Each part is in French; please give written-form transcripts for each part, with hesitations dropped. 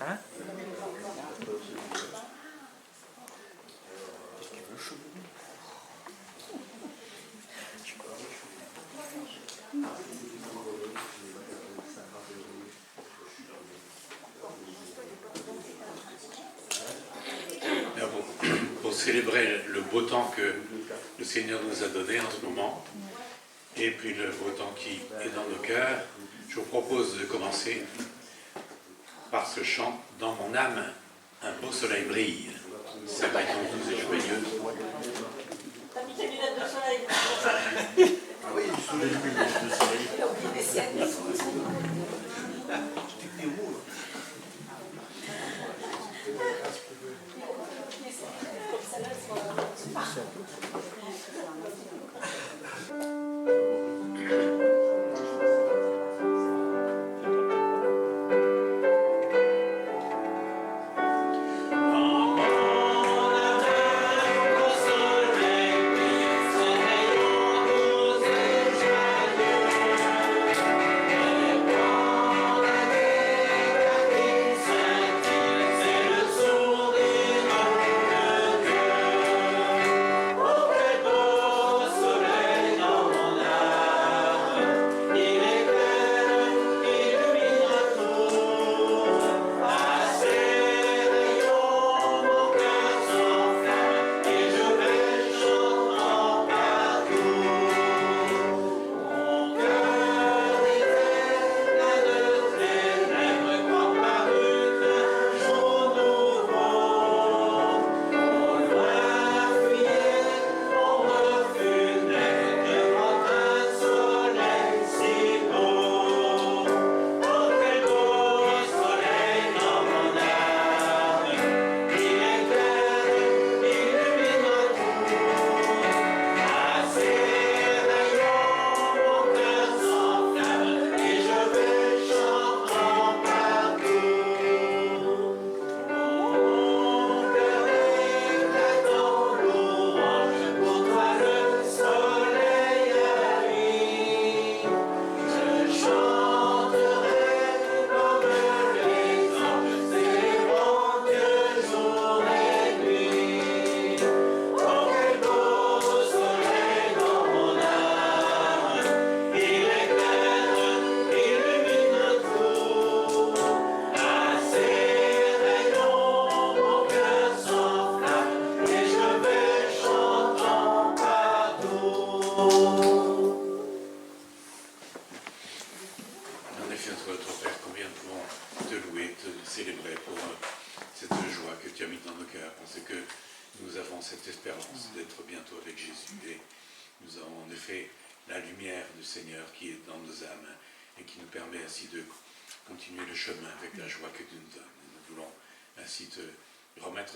Hein? Pour célébrer le beau temps que le Seigneur nous a donné en ce moment, et puis le beau temps qui est dans nos cœurs, je vous propose de commencer par ce chant « Dans mon âme, un beau soleil brille ». C'est vrai qu'on vous est joyeux. T'as mis tes lunettes de soleil. Ah oui, sous les lunettes de soleil. Il a oublié les siennes. T'es où?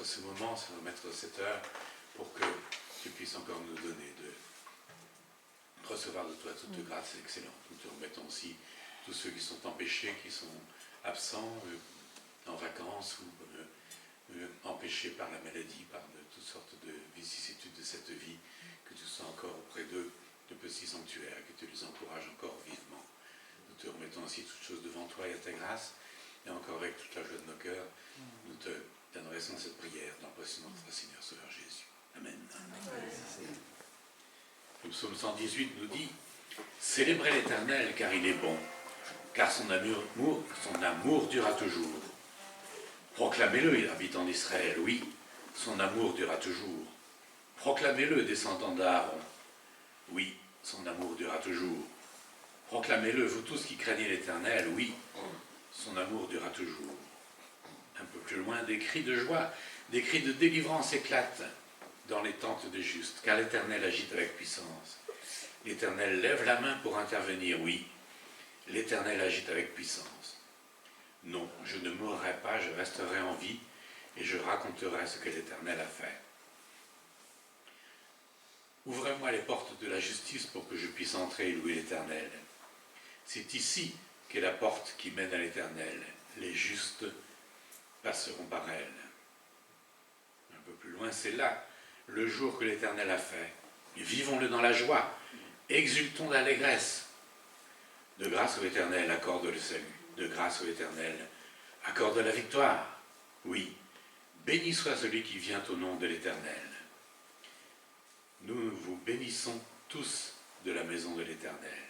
Ce moment, se remettre cette heure pour que tu puisses encore nous donner de recevoir de toi toute grâce excellente. Nous te remettons aussi tous ceux qui sont empêchés, qui sont absents, en vacances ou empêchés par la maladie, par toutes sortes de vicissitudes de cette vie, que tu sois encore auprès d'eux de petits sanctuaires, que tu les encourages encore vivement. Nous te remettons aussi toutes choses devant toi et à ta grâce, et encore avec toute la joie de nos cœurs, nous te adressons cette prière dans le précieux nom de notre Seigneur Sauveur Jésus. Amen. Le psaume 118 nous dit « Célébrez l'Éternel car il est bon, car son amour durera toujours. Proclamez-le, habitants d'Israël, oui, son amour durera toujours. Proclamez-le, descendants d'Aaron, oui, son amour durera toujours. Proclamez-le, vous tous qui craignez l'Éternel, oui, son amour durera toujours. » Un peu plus loin, des cris de joie, des cris de délivrance éclatent dans les tentes des justes, car l'Éternel agite avec puissance. L'Éternel lève la main pour intervenir, oui, l'Éternel agite avec puissance. Non, je ne mourrai pas, je resterai en vie, et je raconterai ce que l'Éternel a fait. Ouvrez-moi les portes de la justice pour que je puisse entrer et louer l'Éternel. C'est ici qu'est la porte qui mène à l'Éternel. Les justes passeront par elle. Un peu plus loin, c'est là, le jour que l'Éternel a fait. Vivons-le dans la joie, exultons d'allégresse. De grâce au Éternel, accorde le salut. De grâce au Éternel, accorde la victoire. Oui, béni soit celui qui vient au nom de l'Éternel. Nous vous bénissons tous de la maison de l'Éternel.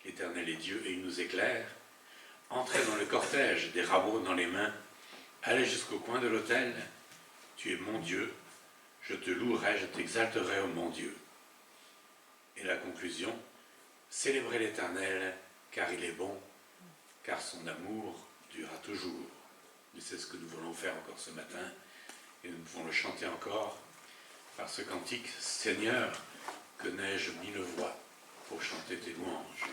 L'Éternel est Dieu et il nous éclaire. Entrez dans le cortège, des rameaux dans les mains. Allez jusqu'au coin de l'autel. Tu es mon Dieu. Je te louerai, je t'exalterai, ô mon Dieu. Et la conclusion, célébrez l'Éternel, car il est bon, car son amour durera toujours. Et c'est ce que nous voulons faire encore ce matin, et nous pouvons le chanter encore par ce cantique. Seigneur, que n'ai-je mille voix pour chanter tes louanges.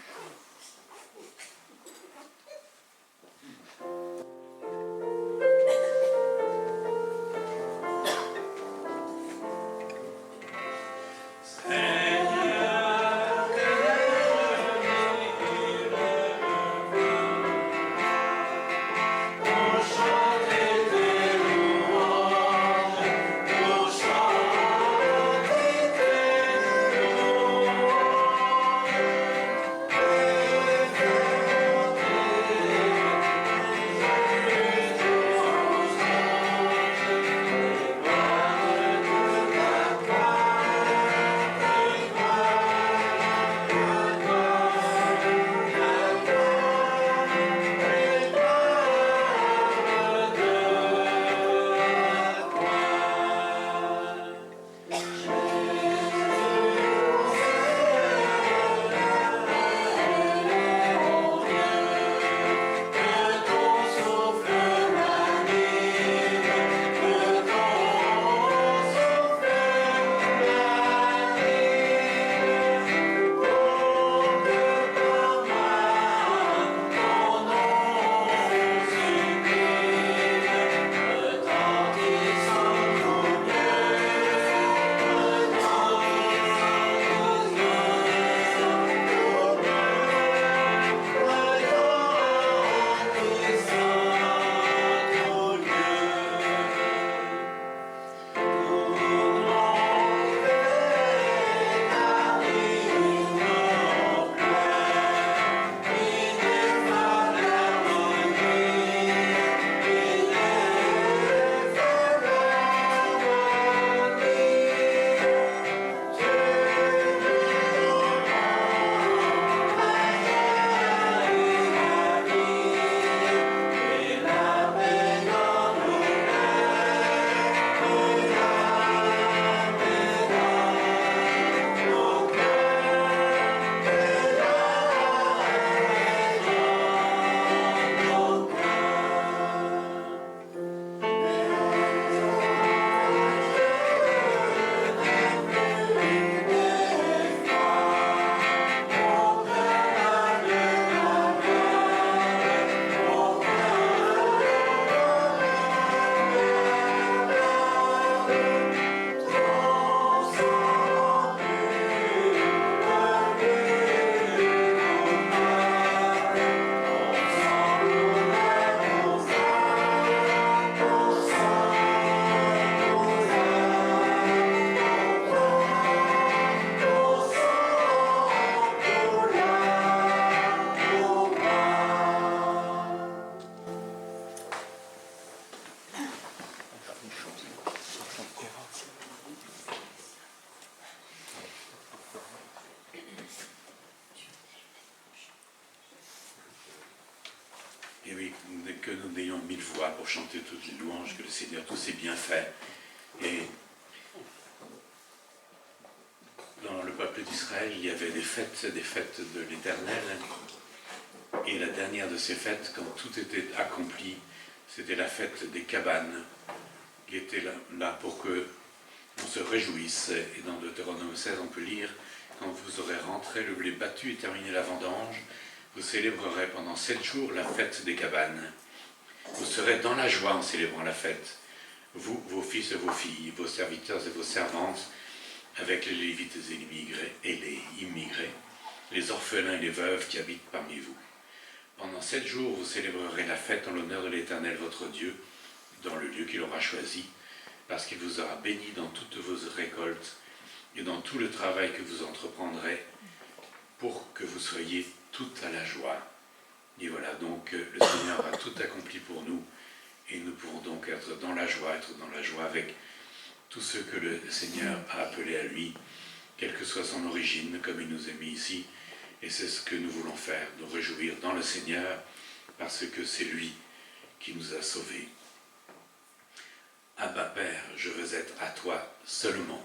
Et oui, que nous ayons mille voix pour chanter toutes les louanges que le Seigneur, tous ses bienfaits. Et dans le peuple d'Israël, il y avait des fêtes de l'Éternel. Et la dernière de ces fêtes, quand tout était accompli, c'était la fête des cabanes, qui était là pour que on se réjouisse. Et dans Deutéronome 16, on peut lire, quand vous aurez rentré le blé battu et terminé la vendange, vous célébrerez pendant 7 jours la fête des cabanes. Vous serez dans la joie en célébrant la fête, vous, vos fils et vos filles, vos serviteurs et vos servantes, avec les Lévites et les immigrés, les orphelins et les veuves qui habitent parmi vous. Pendant 7 jours, vous célébrerez la fête en l'honneur de l'Éternel votre Dieu, dans le lieu qu'il aura choisi, parce qu'il vous aura béni dans toutes vos récoltes, et dans tout le travail que vous entreprendrez pour que vous soyez tout à la joie. Et voilà, donc le Seigneur a tout accompli pour nous et nous pouvons donc être dans la joie avec tous ceux que le Seigneur a appelés à lui, quelle que soit son origine, comme il nous a mis ici. Et c'est ce que nous voulons faire, nous réjouir dans le Seigneur, parce que c'est lui qui nous a sauvés. Abba Père, je veux être à toi seulement.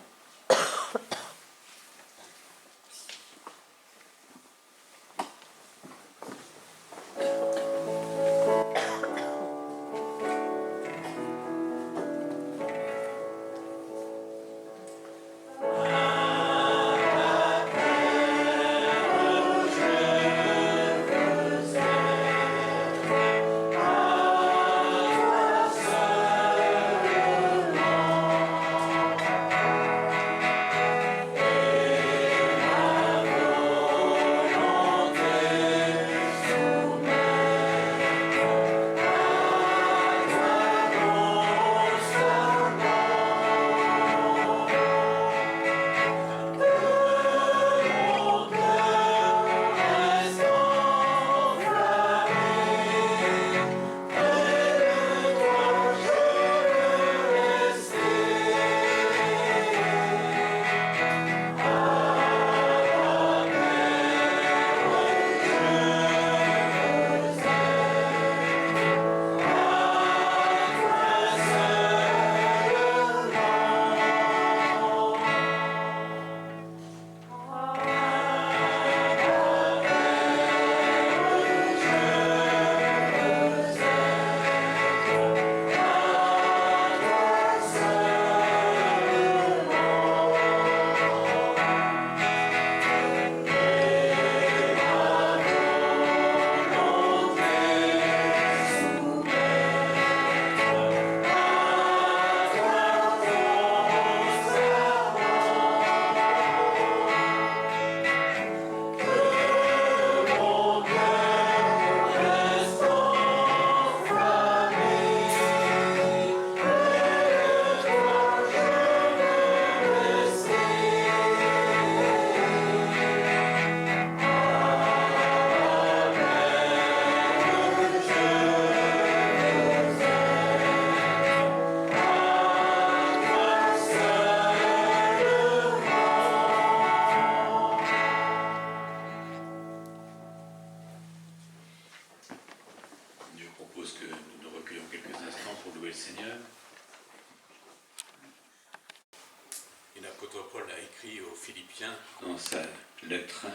Dans sa lettre,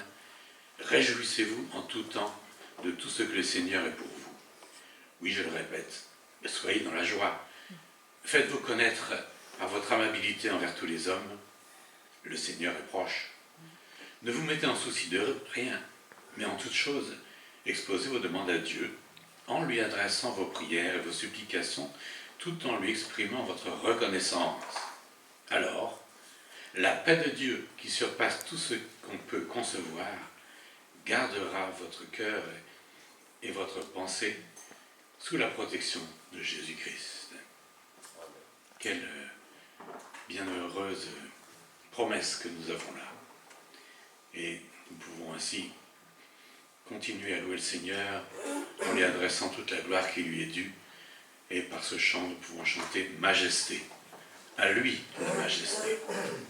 réjouissez-vous en tout temps de tout ce que le Seigneur est pour vous. Oui, je le répète, soyez dans la joie. Faites-vous connaître par votre amabilité envers tous les hommes. Le Seigneur est proche. Ne vous mettez en souci de rien, mais en toute chose, exposez vos demandes à Dieu, en lui adressant vos prières et vos supplications, tout en lui exprimant votre reconnaissance. Alors, la paix de Dieu, qui surpasse tout ce qu'on peut concevoir, gardera votre cœur et votre pensée sous la protection de Jésus-Christ. Quelle bienheureuse promesse que nous avons là. Et nous pouvons ainsi continuer à louer le Seigneur en lui adressant toute la gloire qui lui est due. Et par ce chant, nous pouvons chanter Majesté. À lui la majesté. Amen.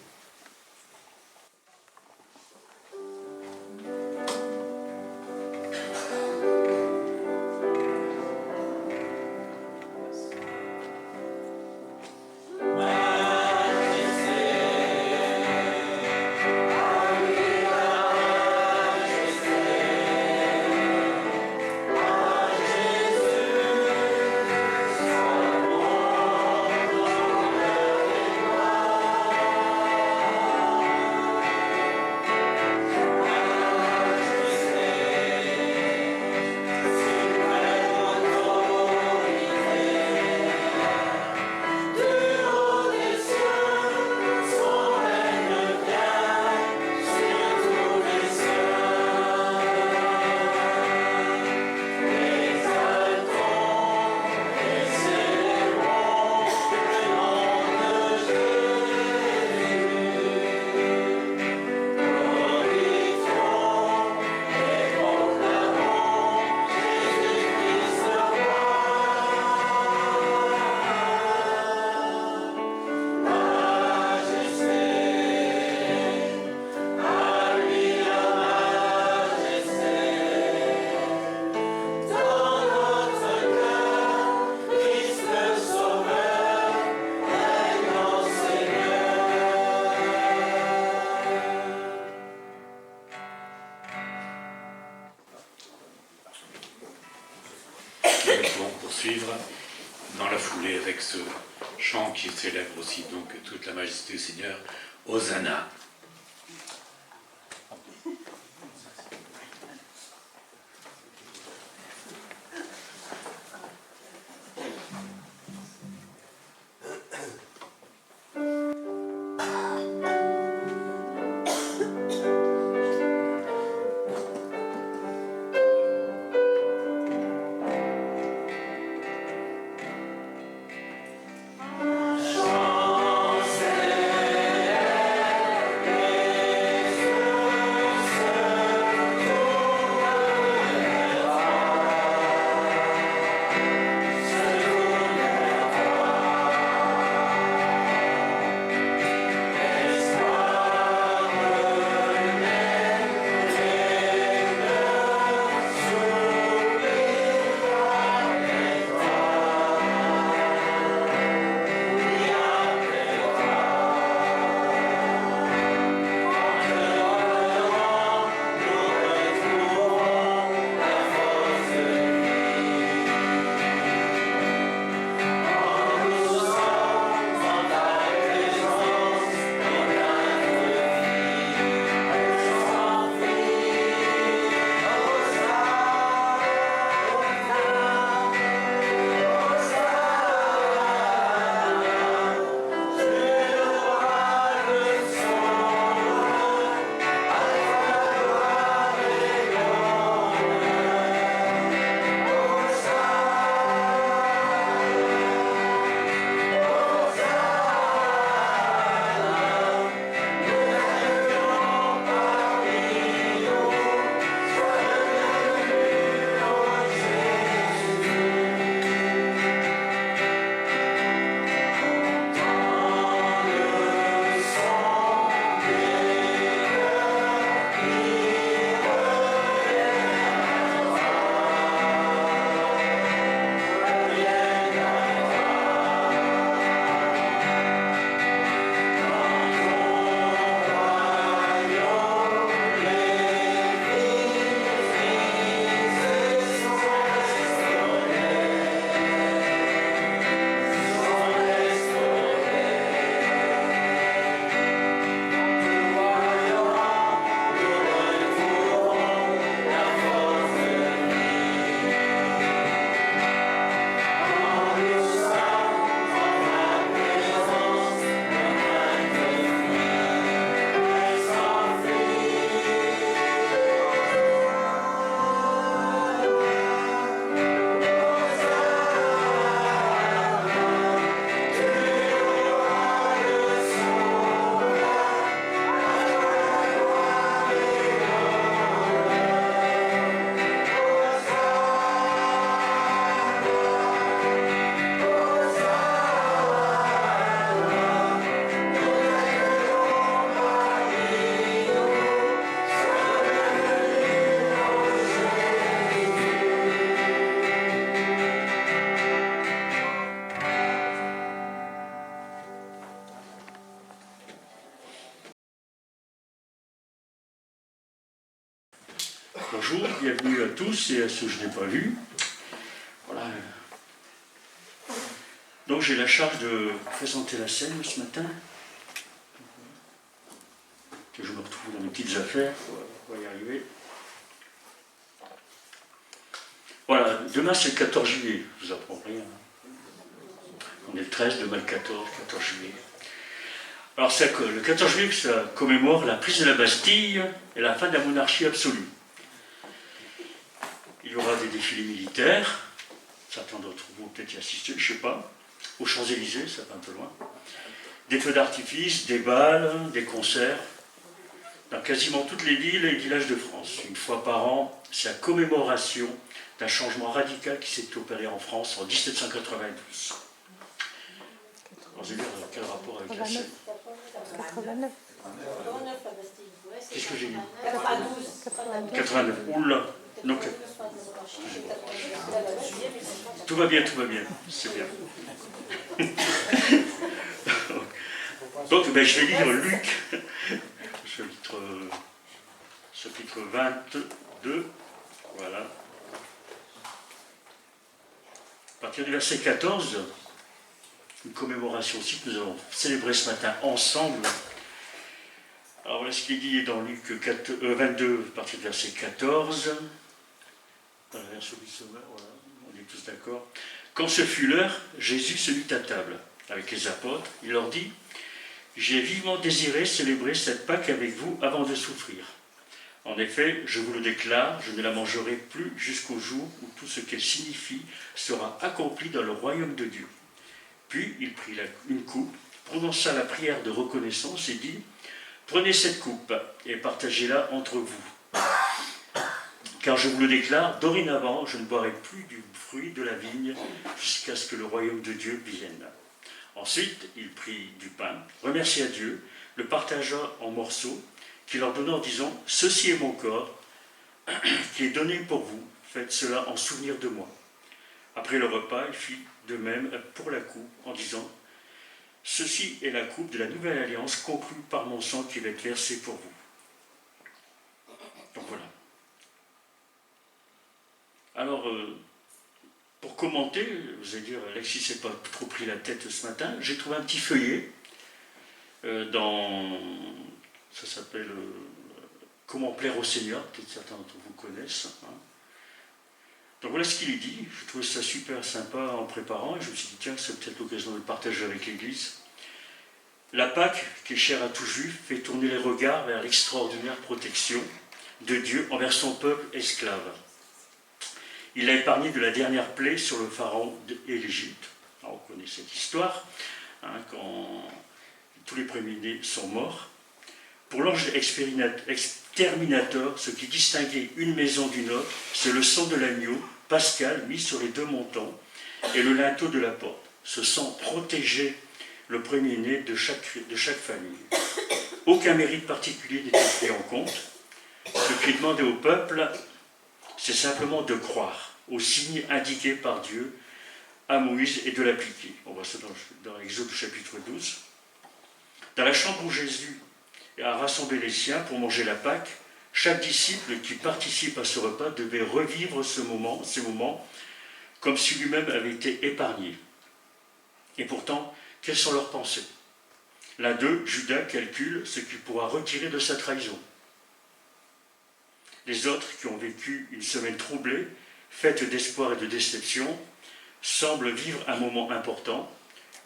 poursuivre dans la foulée avec ce chant qui célèbre aussi donc toute la majesté du Seigneur, Hosanna. Bonjour, bienvenue à tous et à ceux que je n'ai pas vus. Voilà. Donc j'ai la charge de présenter la scène ce matin. Que je me retrouve dans mes petites affaires, on va y arriver. Voilà, demain c'est le 14 juillet, je vous apprends rien. On est le 13, demain le 14 juillet. Alors le 14 juillet, ça commémore la prise de la Bastille et la fin de la monarchie absolue. Il y aura des défilés militaires, certains d'entre vous peut-être y assister, je ne sais pas, aux Champs-Élysées, ça va un peu loin, des feux d'artifice, des balles, des concerts, dans quasiment toutes les villes et villages de France. Une fois par an, c'est la commémoration d'un changement radical qui s'est opéré en France en 1792. Alors, je vais dire, quel rapport avec la scène 89. 89 la Bastille. Ouais, c'est Qu'est-ce que j'ai dit 92. 89. Oula. Donc, tout va bien, c'est bien. Donc, je vais lire Luc, chapitre 22, voilà. À partir du verset 14, une commémoration aussi que nous allons célébrer ce matin ensemble. Alors voilà ce qui est dit dans Luc 22, à partir du verset 14. Dans la version du Sauveur, voilà, on est tous d'accord. Quand ce fut l'heure, Jésus se mit à table avec les apôtres. Il leur dit: j'ai vivement désiré célébrer cette Pâque avec vous avant de souffrir. En effet, je vous le déclare, je ne la mangerai plus jusqu'au jour où tout ce qu'elle signifie sera accompli dans le royaume de Dieu. Puis il prit une coupe, prononça la prière de reconnaissance et dit: prenez cette coupe et partagez-la entre vous. Car je vous le déclare, dorénavant, je ne boirai plus du fruit de la vigne jusqu'à ce que le royaume de Dieu vienne. Ensuite, il prit du pain, remercia Dieu, le partagea en morceaux, qu'il leur donna en disant: ceci est mon corps, qui est donné pour vous, faites cela en souvenir de moi. Après le repas, il fit de même pour la coupe, en disant: ceci est la coupe de la nouvelle alliance conclue par mon sang qui va être versé pour vous. Donc voilà. Alors, pour commenter, vous allez dire, Alexis s'est pas trop pris la tête ce matin, j'ai trouvé un petit feuillet ça s'appelle Comment plaire au Seigneur, peut-être certains d'entre vous connaissent. Hein. Donc voilà ce qu'il est dit, je trouvais ça super sympa en préparant, et je me suis dit, tiens, c'est peut-être l'occasion de le partager avec l'Église. La Pâque, qui est chère à tout juif, fait tourner les regards vers l'extraordinaire protection de Dieu envers son peuple esclave. Il l'a épargné de la dernière plaie sur le pharaon et l'Égypte. On connaît cette histoire, hein, quand tous les premiers-nés sont morts. Pour l'ange exterminateur, ce qui distinguait une maison d'une autre, c'est le sang de l'agneau pascal mis sur les deux montants et le linteau de la porte. Ce sang protégeait le premier-né de chaque famille. Aucun mérite particulier n'était pris en compte. Ce qui est demandé au peuple, c'est simplement de croire aux signes indiqués par Dieu à Moïse et de l'appliquer. On voit ça dans Exode chapitre 12. Dans la chambre où Jésus a rassemblé les siens pour manger la Pâque, chaque disciple qui participe à ce repas devait revivre ces moments comme si lui-même avait été épargné. Et pourtant, quelles sont leurs pensées? L'un d'eux, Judas, calcule ce qu'il pourra retirer de sa trahison. Les autres, qui ont vécu une semaine troublée, faite d'espoir et de déception, semblent vivre un moment important,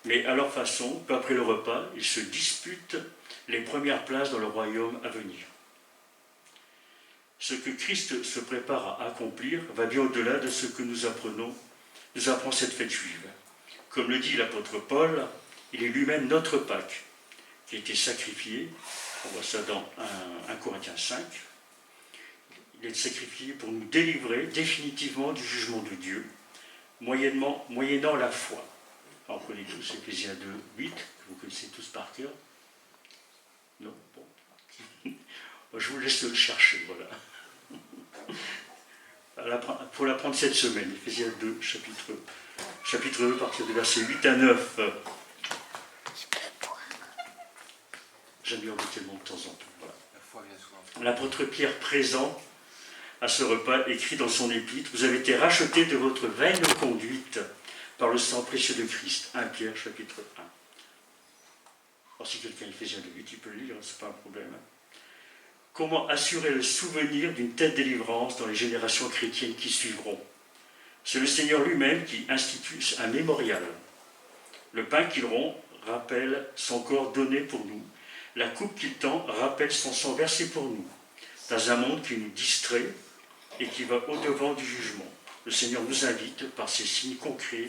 mais à leur façon, peu après le repas, ils se disputent les premières places dans le royaume à venir. Ce que Christ se prépare à accomplir va bien au-delà de ce que nous apprend cette fête juive. Comme le dit l'apôtre Paul, il est lui-même notre Pâque, qui a été sacrifié, on voit ça dans 1 Corinthiens 5, il est sacrifié pour nous délivrer définitivement du jugement de Dieu, moyennant la foi. Alors, on connaît tous Éphésiens 2, 8, que vous connaissez tous par cœur. Non? Bon. Je vous laisse le chercher, voilà. Pour l'apprendre cette semaine, Éphésiens 2, chapitre 2, à partir du verset 8 à 9. J'aime bien embêter le monde de temps en temps. Voilà. L'apôtre Pierre présent à ce repas écrit dans son épître: vous avez été rachetés de votre vaine conduite par le sang précieux de Christ. 1 Pierre, chapitre 1. Alors si quelqu'un Éphésiens 2, 8, il peut le lire, c'est pas un problème. Comment assurer le souvenir d'une telle délivrance dans les générations chrétiennes qui suivront? C'est le Seigneur lui-même qui institue un mémorial. Le pain qu'il rompt rappelle son corps donné pour nous. La coupe qu'il tend rappelle son sang versé pour nous. Dans un monde qui nous distrait et qui va au-devant du jugement, le Seigneur nous invite, par ces signes concrets,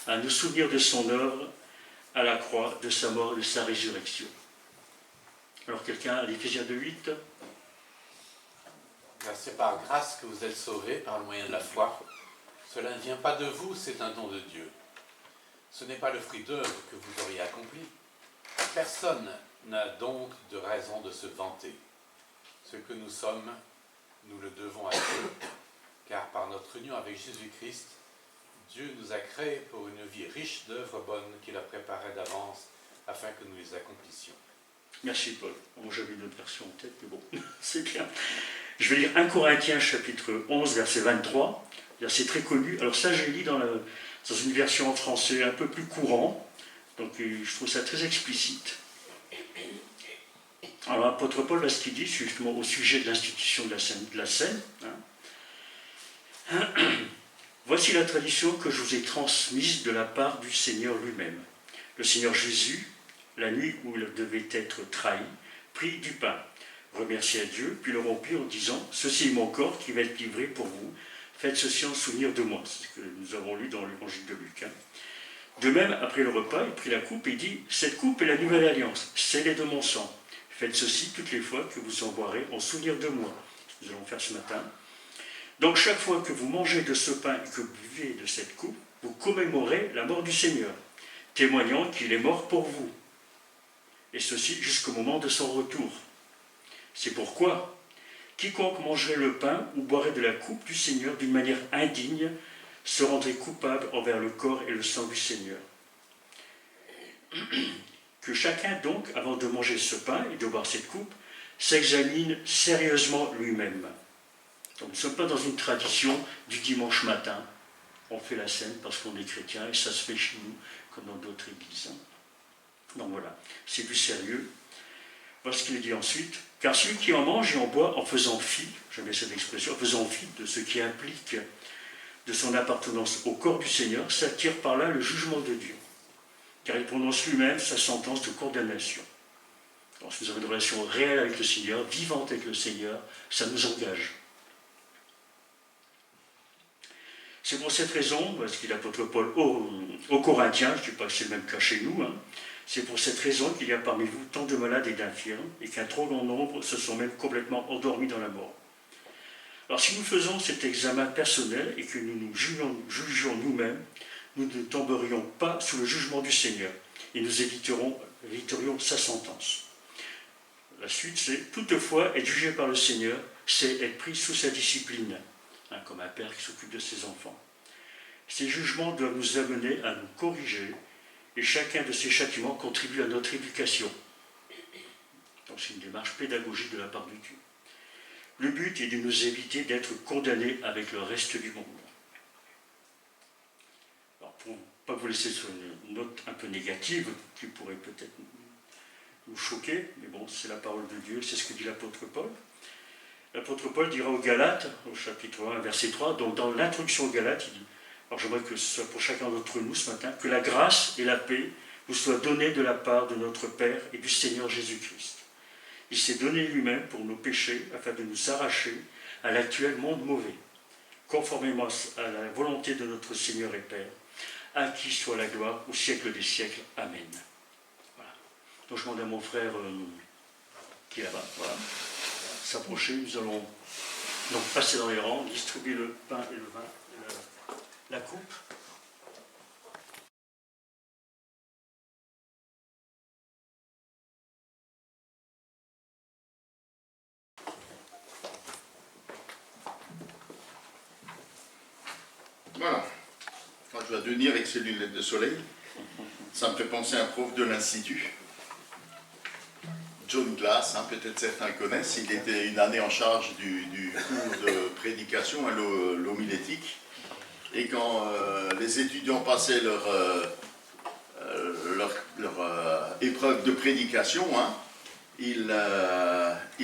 à nous souvenir de son œuvre à la croix, de sa mort, de sa résurrection. Alors quelqu'un à l'Éphésiens 2.8? C'est par grâce que vous êtes sauvés par le moyen de la foi. Cela ne vient pas de vous, c'est un don de Dieu. Ce n'est pas le fruit d'œuvre que vous auriez accompli. Personne n'a donc de raison de se vanter. Ce que nous sommes, nous le devons à Dieu, car par notre union avec Jésus-Christ, Dieu nous a créés pour une vie riche d'œuvres bonnes qu'il a préparées d'avance afin que nous les accomplissions. Merci Paul. Bon, j'avais une autre version en tête, mais bon, c'est bien. Je vais lire 1 Corinthiens chapitre 11, verset 23. C'est très connu. Alors ça, j'ai lu dans dans une version en français un peu plus courant. Donc je trouve ça très explicite. Alors l'apôtre Paul, là, ce qu'il dit, c'est justement au sujet de l'institution de la scène. Hein. Voici la tradition que je vous ai transmise de la part du Seigneur lui-même. Le Seigneur Jésus, la nuit où il devait être trahi, prit du pain, remercia Dieu, puis le rompit en disant « Ceci est mon corps qui va être livré pour vous. Faites ceci en souvenir de moi. » C'est ce que nous avons lu dans l'évangile de Luc. Hein. De même, après le repas, il prit la coupe et dit « Cette coupe est la nouvelle alliance, scellée de mon sang. Faites ceci toutes les fois que vous en boirez en souvenir de moi. » Nous allons faire ce matin. Donc chaque fois que vous mangez de ce pain et que vous buvez de cette coupe, vous commémorez la mort du Seigneur, témoignant qu'il est mort pour vous. Et ceci jusqu'au moment de son retour. C'est pourquoi quiconque mangerait le pain ou boirait de la coupe du Seigneur d'une manière indigne se rendrait coupable envers le corps et le sang du Seigneur. Que chacun donc, avant de manger ce pain et de boire cette coupe, s'examine sérieusement lui-même. Donc, nous ne sommes pas dans une tradition du dimanche matin. On fait la scène parce qu'on est chrétien et ça se fait chez nous comme dans d'autres églises. Donc voilà, c'est du sérieux. Voilà ce qu'il dit ensuite. Car celui qui en mange et en boit en faisant fi, j'aime bien cette expression, en faisant fi de ce qui implique de son appartenance au corps du Seigneur, s'attire par là le jugement de Dieu. Car il prononce lui-même sa sentence de condamnation. Alors, si nous avons une relation réelle avec le Seigneur, vivante avec le Seigneur, ça nous engage. C'est pour cette raison, parce qu'il l'apôtre Paul aux Corinthiens, je ne dis pas que c'est le même cas chez nous, hein, c'est pour cette raison qu'il y a parmi vous tant de malades et d'infirmes, et qu'un trop grand nombre se sont même complètement endormis dans la mort. Alors si nous faisons cet examen personnel et que nous nous jugions nous-mêmes, nous ne tomberions pas sous le jugement du Seigneur, et nous éviterions sa sentence. La suite, c'est « Toutefois, être jugé par le Seigneur, c'est être pris sous sa discipline », hein, comme un père qui s'occupe de ses enfants. Ces jugements doivent nous amener à nous corriger, et chacun de ces châtiments contribue à notre éducation. Donc c'est une démarche pédagogique de la part de Dieu. Le but est de nous éviter d'être condamnés avec le reste du monde. Alors pour ne pas vous laisser sur une note un peu négative, qui pourrait peut-être nous choquer, mais bon, c'est la parole de Dieu, c'est ce que dit l'apôtre Paul. L'apôtre Paul dira aux Galates, au chapitre 1, verset 3, donc dans l'introduction aux Galates, il dit, alors j'aimerais que ce soit pour chacun d'entre nous ce matin, que la grâce et la paix vous soient données de la part de notre Père et du Seigneur Jésus-Christ. Il s'est donné lui-même pour nos péchés, afin de nous arracher à l'actuel monde mauvais, conformément à la volonté de notre Seigneur et Père, à qui soit la gloire au siècle des siècles. Amen. Voilà. Donc je demande à mon frère qui est là-bas, voilà, s'approcher. Nous allons donc passer dans les rangs, distribuer le pain et le vin, la coupe. Voilà. Quand je vois Denis avec ses lunettes de soleil, ça me fait penser à un prof de l'Institut. John Glass, hein, peut-être certains connaissent, il était une année en charge du cours de prédication à l'homilétique. Et quand les étudiants passaient leur épreuve de prédication, hein, il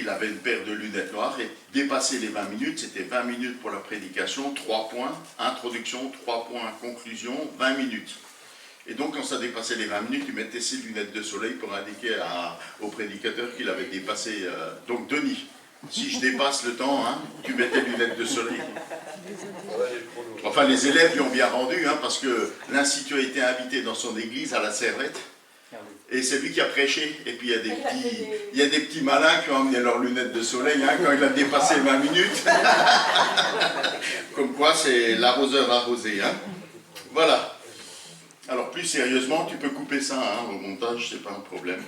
avait une paire de lunettes noires et dépasser les 20 minutes, c'était 20 minutes pour la prédication, 3 points, introduction, 3 points, conclusion, 20 minutes. Et donc quand ça dépassait les 20 minutes, il mettait ses lunettes de soleil pour indiquer au prédicateur qu'il avait dépassé. Donc Denis, si je dépasse le temps, hein, tu mets tes lunettes de soleil. Enfin, les élèves lui ont bien rendu, hein, parce que l'Institut a été invité dans son église à la Servette. Et c'est lui qui a prêché. Et puis il y a des petits malins qui ont amené leurs lunettes de soleil, hein, quand il a dépassé 20 minutes. Comme quoi, c'est l'arroseur arrosé. Hein. Voilà. Alors plus sérieusement, tu peux couper ça hein, au montage, c'est pas un problème.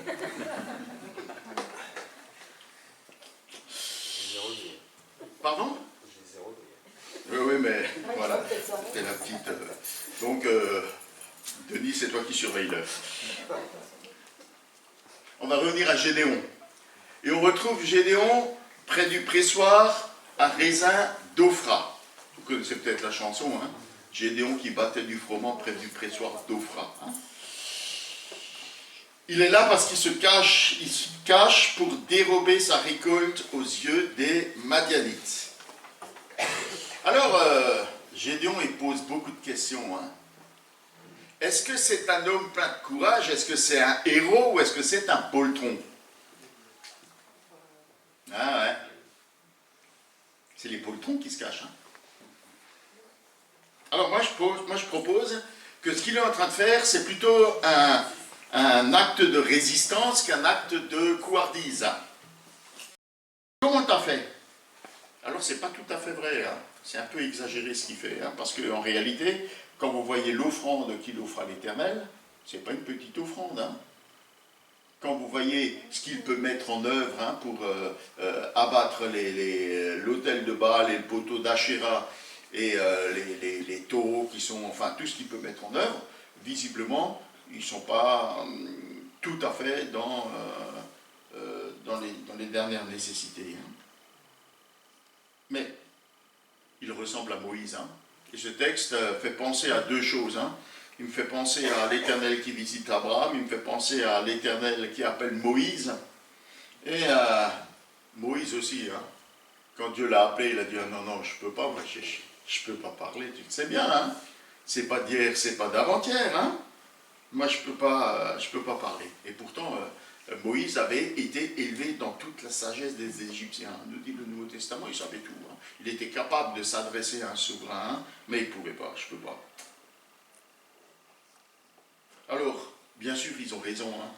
Pardon? Oui, mais voilà, c'est la petite... Donc, Denis, c'est toi qui surveilles l'œuf. On va revenir à Gédéon. Et on retrouve Gédéon près du pressoir à raisin d'Ophra. Vous connaissez peut-être la chanson, hein? Gédéon qui battait du froment près du pressoir d'Ophra. Hein. Il est là parce qu'il se cache pour dérober sa récolte aux yeux des Madianites. Alors, Gédéon, il pose beaucoup de questions. Hein. Est-ce que c'est un homme plein de courage? Est-ce que c'est un héros ou est-ce que c'est un poltron? Ah ouais. C'est les poltrons qui se cachent. Hein. Alors moi je propose que ce qu'il est en train de faire, c'est plutôt un acte de résistance qu'un acte de couardise. Comment t'as fait? Alors c'est pas tout à fait vrai. Hein. C'est un peu exagéré ce qu'il fait. Hein, parce qu'en réalité, quand vous voyez l'offrande qu'il offre à l'Éternel, c'est pas une petite offrande. Hein. Quand vous voyez ce qu'il peut mettre en œuvre hein, pour abattre l'autel de Baal et le poteau d'Achéra et les taureaux qui sont, enfin tout ce qu'il peut mettre en œuvre, visiblement, ils ne sont pas tout à fait dans les dernières nécessités. Hein. Mais il ressemble à Moïse. Hein. Et ce texte fait penser à deux choses. Hein. Il me fait penser à l'Éternel qui visite Abraham, il me fait penser à l'Éternel qui appelle Moïse, et Moïse aussi. Hein. Quand Dieu l'a appelé, il a dit ah, non, non, je ne peux pas, moi, je ne peux pas parler, tu le sais bien, hein. C'est pas d'hier, c'est pas d'avant-hier, hein. Moi je peux pas parler. Et pourtant, Moïse avait été élevé dans toute la sagesse des Égyptiens. Nous dit le Nouveau Testament, il savait tout. Hein. Il était capable de s'adresser à un souverain, hein, mais il ne pouvait pas, je ne peux pas. Alors, bien sûr, ils ont raison. Hein.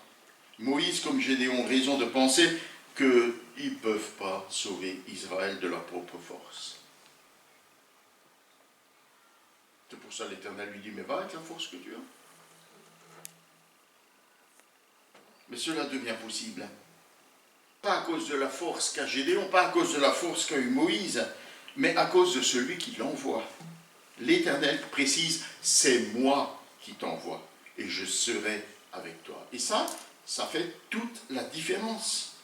Moïse comme Gédéon ont raison de penser qu'ils ne peuvent pas sauver Israël de leur propre force. C'est pour ça que l'Éternel lui dit, mais va avec la force que tu as. Mais cela devient possible. Pas à cause de la force qu'a Gédéon, pas à cause de la force qu'a eu Moïse, mais à cause de celui qui l'envoie. L'Éternel précise, c'est moi qui t'envoie. Et je serai avec toi. Et ça fait toute la différence.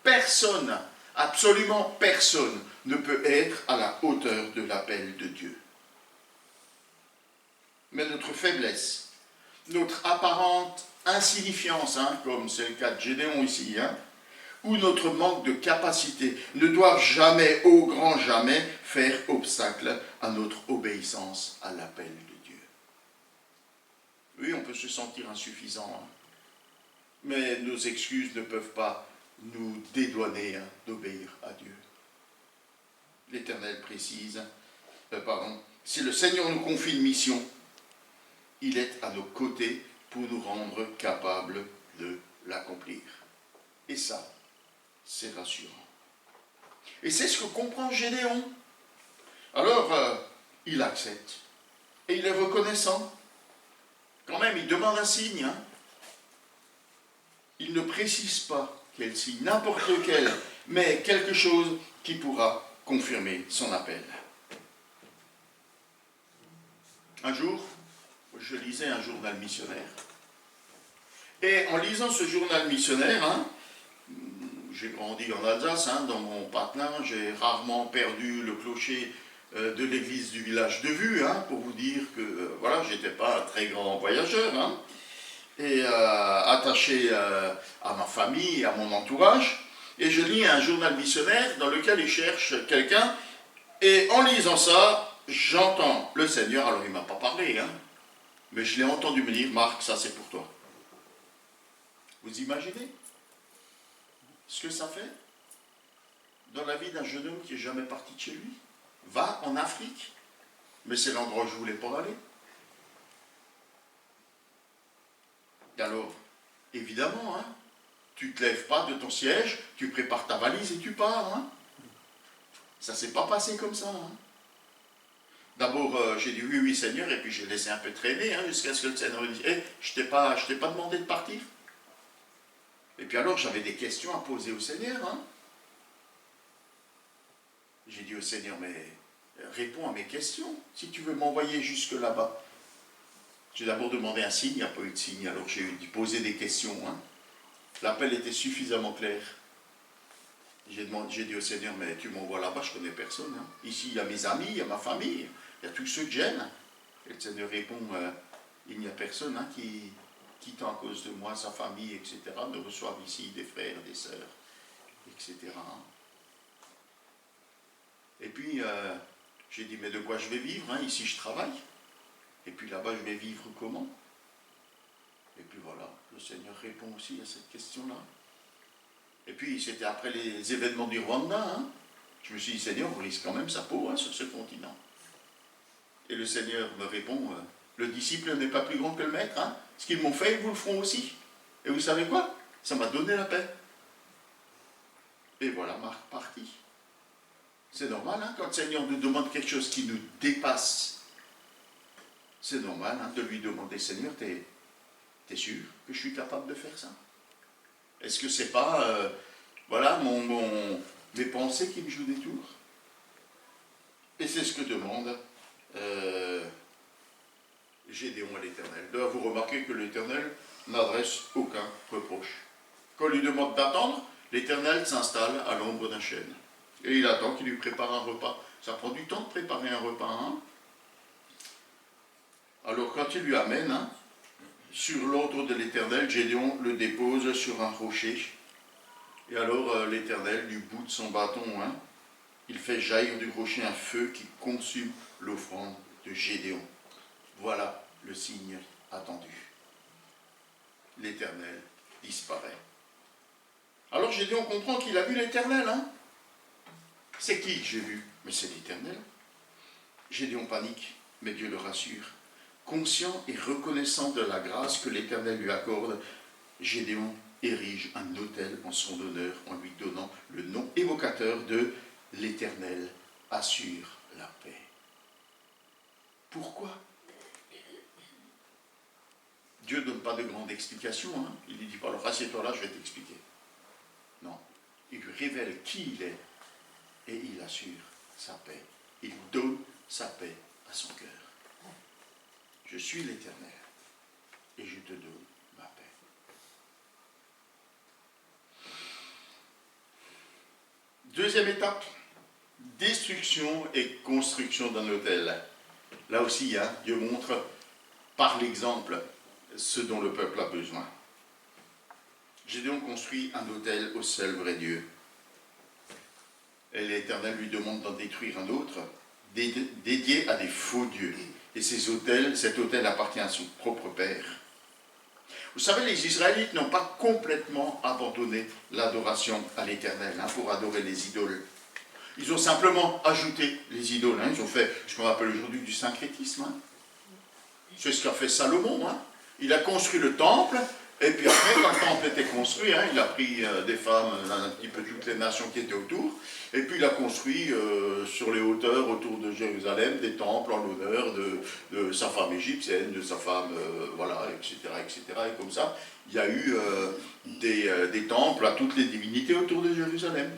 Personne, absolument personne, ne peut être à la hauteur de l'appel de Dieu. Mais notre faiblesse, notre apparente insignifiance, hein, comme c'est le cas de Gédéon ici, hein, ou notre manque de capacité, ne doivent jamais, au grand jamais, faire obstacle à notre obéissance à l'appel de Dieu. Oui, on peut se sentir insuffisant, hein, mais nos excuses ne peuvent pas nous dédouaner hein, d'obéir à Dieu. L'Éternel précise, si le Seigneur nous confie une mission, il est à nos côtés pour nous rendre capables de l'accomplir. Et ça, c'est rassurant. Et c'est ce que comprend Gédéon. Alors, il accepte. Et il est reconnaissant. Quand même, il demande un signe. Hein. Il ne précise pas quel signe, n'importe lequel, mais quelque chose qui pourra confirmer son appel. Un jour, je lisais un journal missionnaire. Et en lisant ce journal missionnaire, hein, j'ai grandi en Alsace, hein, dans mon patelin, j'ai rarement perdu le clocher de l'église du village de vue, hein, pour vous dire que voilà, j'étais pas un très grand voyageur, hein, et attaché à ma famille et à mon entourage. Et je lis un journal missionnaire dans lequel il cherche quelqu'un, et en lisant ça, j'entends le Seigneur, alors il ne m'a pas parlé, hein, mais je l'ai entendu me dire, Marc, ça c'est pour toi. Vous imaginez ce que ça fait dans la vie d'un jeune homme qui n'est jamais parti de chez lui? Va en Afrique, mais c'est l'endroit où je voulais pas aller. Et alors, évidemment, hein, tu ne te lèves pas de ton siège, tu prépares ta valise et tu pars. Hein. Ça ne s'est pas passé comme ça. Hein. D'abord, j'ai dit oui, Seigneur, et puis j'ai laissé un peu traîner, hein, jusqu'à ce que le Seigneur me dise, je t'ai pas demandé de partir. Et puis alors, j'avais des questions à poser au Seigneur. Hein. J'ai dit au Seigneur, mais réponds à mes questions, si tu veux m'envoyer jusque là-bas. J'ai d'abord demandé un signe, il n'y a pas eu de signe, alors j'ai dû poser des questions. Hein. L'appel était suffisamment clair. J'ai dit au Seigneur, mais tu m'envoies là-bas, je ne connais personne. Hein. Ici, il y a mes amis, il y a ma famille, il y a tous ceux que j'aime. Et le Seigneur répond, il n'y a personne hein, qui, quittant à cause de moi, sa famille, etc., ne reçoive ici des frères, des sœurs, etc. Et puis, j'ai dit, mais de quoi je vais vivre hein? Ici, je travaille. Et puis là-bas, je vais vivre comment? Et puis voilà, le Seigneur répond aussi à cette question-là. Et puis, c'était après les événements du Rwanda. Hein? Je me suis dit, Seigneur, on risque quand même sa peau hein, sur ce continent. Et le Seigneur me répond, le disciple n'est pas plus grand que le maître. Hein? Ce qu'ils m'ont fait, ils vous le feront aussi. Et vous savez quoi? Ça m'a donné la paix. Et voilà ma partie. C'est normal, hein, quand le Seigneur nous demande quelque chose qui nous dépasse. C'est normal hein, de lui demander, Seigneur, t'es sûr que je suis capable de faire ça? Est-ce que c'est pas, voilà, mes pensées qui me jouent des tours? Et c'est ce que demande Gédéon à l'Éternel. D'ailleurs, vous remarquez que l'Éternel n'adresse aucun reproche. Quand on lui demande d'attendre, l'Éternel s'installe à l'ombre d'un chêne. Et il attend qu'il lui prépare un repas. Ça prend du temps de préparer un repas. Hein? Alors quand il lui amène, hein, sur l'ordre de l'Éternel, Gédéon le dépose sur un rocher. Et alors l'Éternel, du bout de son bâton, hein, il fait jaillir du rocher un feu qui consume l'offrande de Gédéon. Voilà le signe attendu. L'Éternel disparaît. Alors Gédéon comprend qu'il a vu l'Éternel. Hein? C'est qui que j'ai vu? Mais c'est l'Éternel. Gédéon panique, mais Dieu le rassure. Conscient et reconnaissant de la grâce que l'Éternel lui accorde, Gédéon érige un autel en son honneur en lui donnant le nom évocateur de l'Éternel assure la paix. Pourquoi? Dieu ne donne pas de grande explication. Hein? Il lui dit pas, alors assieds-toi là, je vais t'expliquer. Non. Il lui révèle qui il est et il assure sa paix. Il donne sa paix à son cœur. Je suis l'Éternel et je te donne ma paix. Deuxième étape, destruction et construction d'un autel. Là aussi, hein, Dieu montre par l'exemple ce dont le peuple a besoin. Gédéon construit un autel au seul vrai Dieu. Et l'Éternel lui demande d'en détruire un autre, dédié à des faux dieux. Et cet autel appartient à son propre père. Vous savez, les Israélites n'ont pas complètement abandonné l'adoration à l'Éternel hein, pour adorer les idoles. Ils ont simplement ajouté les idoles. Hein. Ils ont fait ce qu'on appelle aujourd'hui du syncrétisme. Hein. C'est ce qu'a fait Salomon. Hein. Il a construit le temple, et puis après, quand le temple était construit, hein, il a pris des femmes, un petit peu toutes les nations qui étaient autour, et puis il a construit sur les hauteurs autour de Jérusalem des temples en l'honneur de sa femme égyptienne, de sa femme, voilà, etc., etc. Et comme ça, il y a eu des temples à toutes les divinités autour de Jérusalem.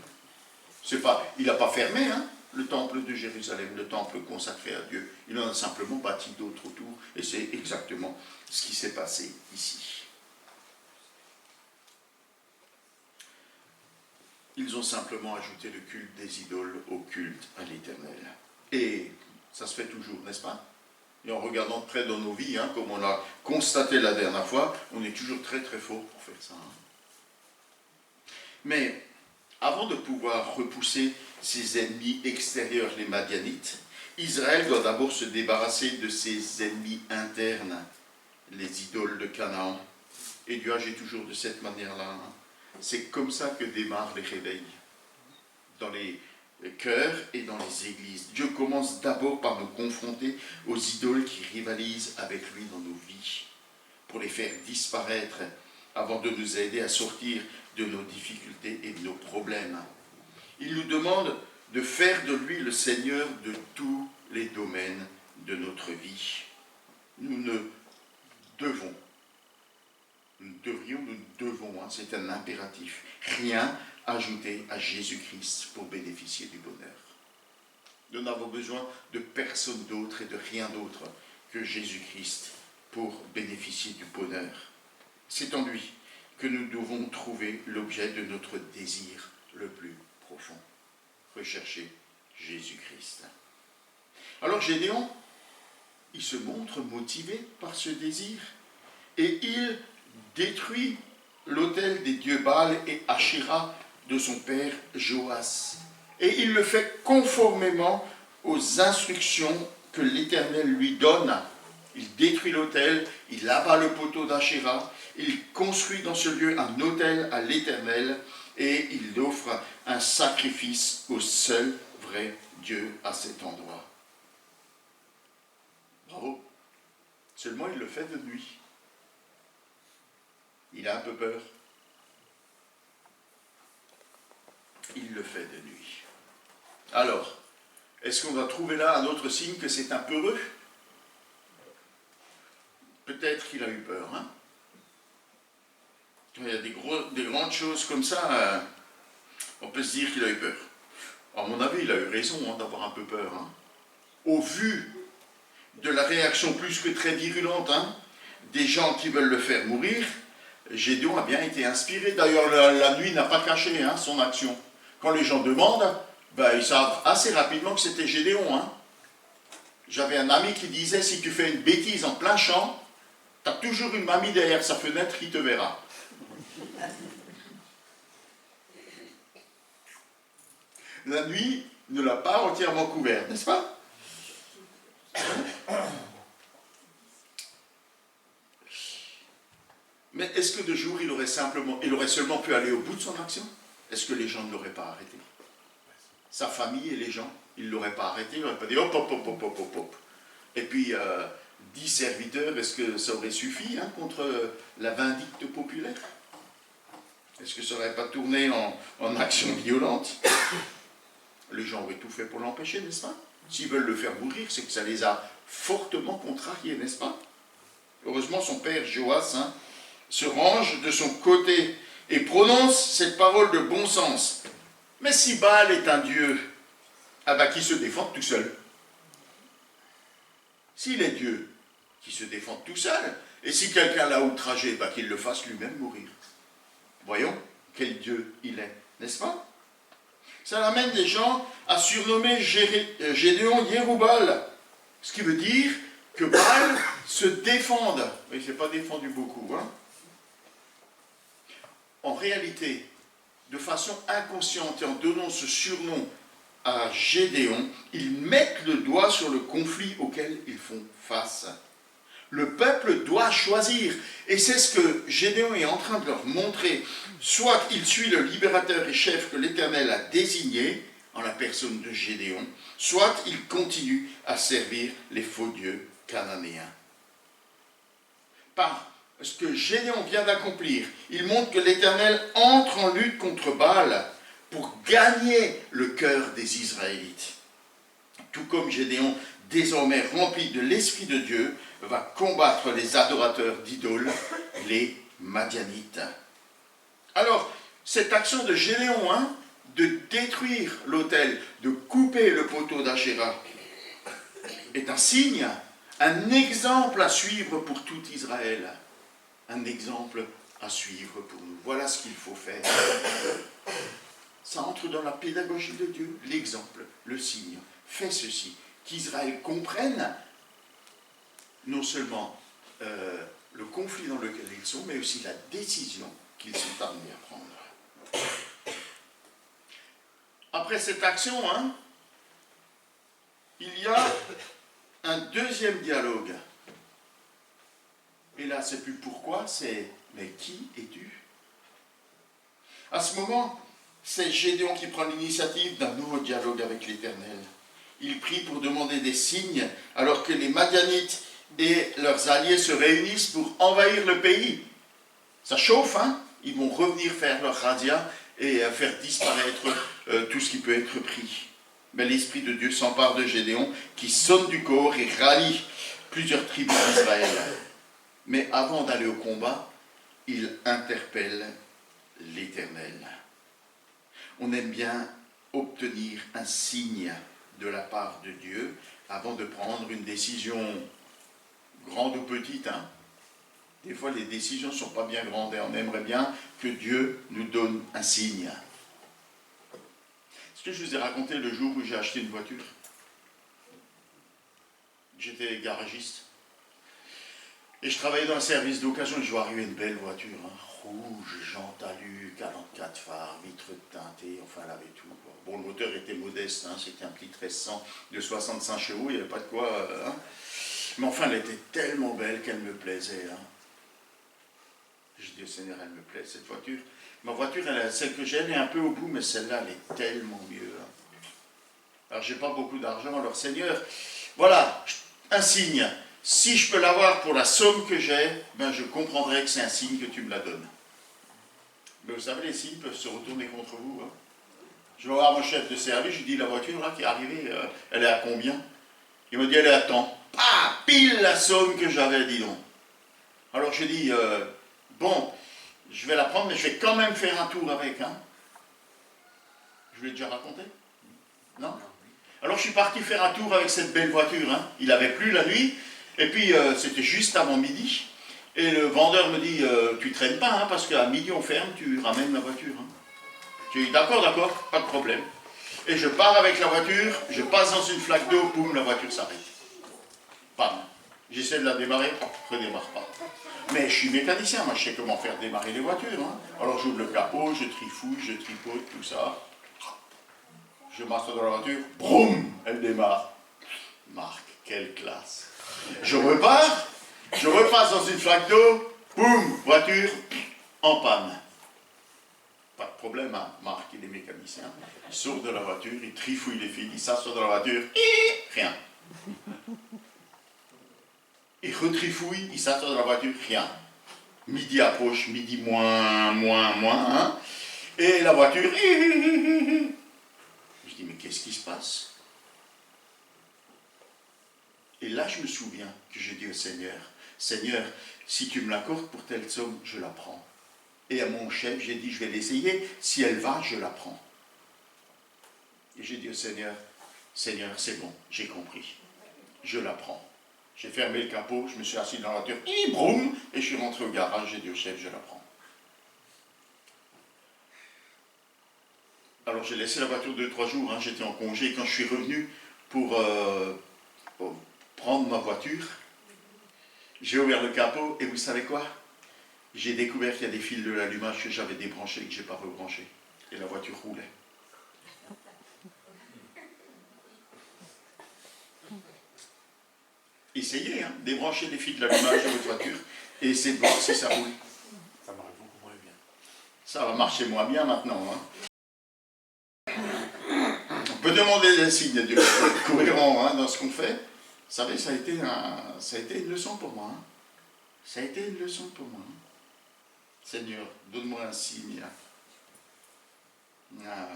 Il n'a pas fermé, hein, le temple de Jérusalem, le temple consacré à Dieu. Il en a simplement bâti d'autres autour, et c'est exactement ce qui s'est passé ici. Ils ont simplement ajouté le culte des idoles au culte à l'Éternel. Et ça se fait toujours, n'est-ce pas? Et en regardant de près dans nos vies, hein, comme on a constaté la dernière fois, on est toujours très très fort pour faire ça. Hein. Mais avant de pouvoir repousser ses ennemis extérieurs, les Madianites, Israël doit d'abord se débarrasser de ses ennemis internes, les idoles de Canaan. Et Dieu agit toujours de cette manière-là. Hein. C'est comme ça que démarrent les réveils, dans les cœurs et dans les églises. Dieu commence d'abord par nous confronter aux idoles qui rivalisent avec lui dans nos vies, pour les faire disparaître, avant de nous aider à sortir de nos difficultés et de nos problèmes. Il nous demande de faire de lui le Seigneur de tous les domaines de notre vie. Nous devons, hein, c'est un impératif, rien ajouter à Jésus-Christ pour bénéficier du bonheur. Nous n'avons besoin de personne d'autre et de rien d'autre que Jésus-Christ pour bénéficier du bonheur. C'est en lui que nous devons trouver l'objet de notre désir le plus profond. Rechercher Jésus-Christ. Alors Gédéon il se montre motivé par ce désir et il détruit l'autel des dieux Baal et Asherah de son père Joas. Et il le fait conformément aux instructions que l'Éternel lui donne. Il détruit l'autel, il abat le poteau d'Asherah, il construit dans ce lieu un autel à l'Éternel et il offre un sacrifice au seul vrai Dieu à cet endroit. Bravo. Seulement il le fait de nuit. Il a un peu peur. Il le fait de nuit. Alors, est-ce qu'on va trouver là un autre signe que c'est un peureux? Peut-être qu'il a eu peur. Hein? Quand il y a des grandes choses comme ça, on peut se dire qu'il a eu peur. À mon avis, il a eu raison d'avoir un peu peur. Hein? Au vu de la réaction plus que très virulente des gens qui veulent le faire mourir, Gédéon a bien été inspiré. D'ailleurs, la nuit n'a pas caché son action. Quand les gens demandent, ils savent assez rapidement que c'était Gédéon. Hein. J'avais un ami qui disait, si tu fais une bêtise en plein champ, tu as toujours une mamie derrière sa fenêtre qui te verra. La nuit ne l'a pas entièrement couvert, n'est-ce pas? Mais est-ce que de jour, il aurait seulement pu aller au bout de son action? Est-ce que les gens ne l'auraient pas arrêté? Sa famille et les gens, ils ne l'auraient pas arrêté, ils n'auraient pas dit hop, hop, hop, hop, hop, hop, hop. Et puis, 10 serviteurs, est-ce que ça aurait suffi contre la vindicte populaire? Est-ce que ça n'aurait pas tourné en action violente? Les gens auraient tout fait pour l'empêcher, n'est-ce pas? S'ils veulent le faire mourir, c'est que ça les a fortement contrariés, n'est-ce pas? Heureusement, son père Joas se range de son côté et prononce cette parole de bon sens. Mais si Baal est un dieu, qui se défend tout seul. S'il est Dieu, qui se défend tout seul, et si quelqu'un l'a outragé, qu'il le fasse lui-même mourir. Voyons quel Dieu il est, n'est-ce pas? Ça amène des gens à surnommer Gédéon Yéroubal, ce qui veut dire que Baal se défende. Mais il ne s'est pas défendu beaucoup. En réalité, de façon inconsciente et en donnant ce surnom à Gédéon, ils mettent le doigt sur le conflit auquel ils font face. Le peuple doit choisir, et c'est ce que Gédéon est en train de leur montrer. Soit il suit le libérateur et chef que l'Éternel a désigné, en la personne de Gédéon, soit il continue à servir les faux dieux cananéens. Par ce que Gédéon vient d'accomplir, il montre que l'Éternel entre en lutte contre Baal pour gagner le cœur des Israélites. Tout comme Gédéon, désormais rempli de l'Esprit de Dieu, va combattre les adorateurs d'idoles, les Madianites. Alors, cette action de Gédéon, de détruire l'autel, de couper le poteau d'Asherah, est un signe, un exemple à suivre pour tout Israël. Un exemple à suivre pour nous. Voilà ce qu'il faut faire. Ça entre dans la pédagogie de Dieu, l'exemple, le signe. Fais ceci, qu'Israël comprenne non seulement le conflit dans lequel ils sont, mais aussi la décision qu'ils sont amenés à prendre. Après cette action, il y a un deuxième dialogue. Et là, c'est plus pourquoi, c'est mais qui es-tu? À ce moment, c'est Gédéon qui prend l'initiative d'un nouveau dialogue avec l'Éternel. Il prie pour demander des signes, alors que les Madianites et leurs alliés se réunissent pour envahir le pays. Ça chauffe, Ils vont revenir faire leur razzia et faire disparaître tout ce qui peut être pris. Mais l'Esprit de Dieu s'empare de Gédéon, qui sonne du corps et rallie plusieurs tribus d'Israël. Mais avant d'aller au combat, il interpelle l'Éternel. On aime bien obtenir un signe de la part de Dieu avant de prendre une décision grande ou petite. Des fois, les décisions ne sont pas bien grandes et on aimerait bien que Dieu nous donne un signe. Est-ce que je vous ai raconté le jour où j'ai acheté une voiture? j'étais garagiste. Et je travaillais dans un service d'occasion et je vois arriver une belle voiture, hein, rouge, jante alu, 44 phares, vitres teintées, enfin elle avait tout. Bon, le moteur était modeste, hein, c'était un petit 1300 de 65 chevaux, il n'y avait pas de quoi. Hein. Mais enfin, elle était tellement belle qu'elle me plaisait. Hein. Je dis au Seigneur, elle me plaît cette voiture. Ma voiture, celle que j'ai, elle est un peu au bout, mais celle-là, elle est tellement mieux. Hein. Alors, j'ai pas beaucoup d'argent, alors Seigneur, voilà, un signe. Si je peux l'avoir pour la somme que j'ai, ben je comprendrai que c'est un signe que tu me la donnes. Mais vous savez, les signes peuvent se retourner contre vous. Hein. Je vais voir mon chef de service, je lui dis, la voiture là qui est arrivée, elle est à combien? Il me dit, elle est à tant. Ah, pile la somme que j'avais, dis donc. Alors je dis, bon, je vais la prendre, mais je vais quand même faire un tour avec. Hein. Je vous l'ai déjà raconté? Non? Alors je suis parti faire un tour avec cette belle voiture. Hein. Il avait plu la nuit. Et puis, c'était juste avant midi, et le vendeur me dit, tu traînes pas, hein, parce qu'à midi on ferme, tu ramènes la voiture. Hein. Je dis, d'accord, pas de problème. Et je pars avec la voiture, je passe dans une flaque d'eau, boum, la voiture s'arrête. Bam. J'essaie de la démarrer, redémarre pas. Mais je suis mécanicien, moi je sais comment faire démarrer les voitures. Hein. Alors j'ouvre le capot, je trifouille, je tripote, tout ça. Je m'assois dans la voiture, boum, elle démarre. Marc, quelle classe. Je repars, je repasse dans une flaque d'eau, boum, voiture en panne. Pas de problème, hein. Marc, il est mécanicien. Il sort de la voiture, il trifouille les fils, il s'assoit dans la voiture, rien. Il retrifouille, il s'assoit dans la voiture, rien. Midi approche, midi moins, hein. Et la voiture, je dis, mais qu'est-ce qui se passe? Et là, je me souviens que j'ai dit au Seigneur, Seigneur, si tu me l'accordes pour telle somme, je la prends. Et à mon chef, j'ai dit, je vais l'essayer. Si elle va, je la prends. Et j'ai dit au Seigneur, Seigneur, c'est bon, j'ai compris. Je la prends. J'ai fermé le capot, je me suis assis dans la voiture, broum, et je suis rentré au garage, j'ai dit au chef, je la prends. Alors j'ai laissé la voiture 2-3 jours, hein, j'étais en congé, et quand je suis revenu pour prendre ma voiture, j'ai ouvert le capot, et vous savez quoi? J'ai découvert qu'il y a des fils de l'allumage que j'avais débranchés et que je n'ai pas rebranchés. Et la voiture roulait. Essayez, hein, débrancher les fils de l'allumage de votre voiture et essayez de voir si ça roule. Ça marche beaucoup moins bien. Ça va marcher moins bien maintenant. Hein. On peut demander des signes de Dieu pour être cohérent hein, dans ce qu'on fait. Vous savez, ça a été une leçon pour moi. Hein. Ça a été une leçon pour moi. Hein. Seigneur, donne-moi un signe. Ah.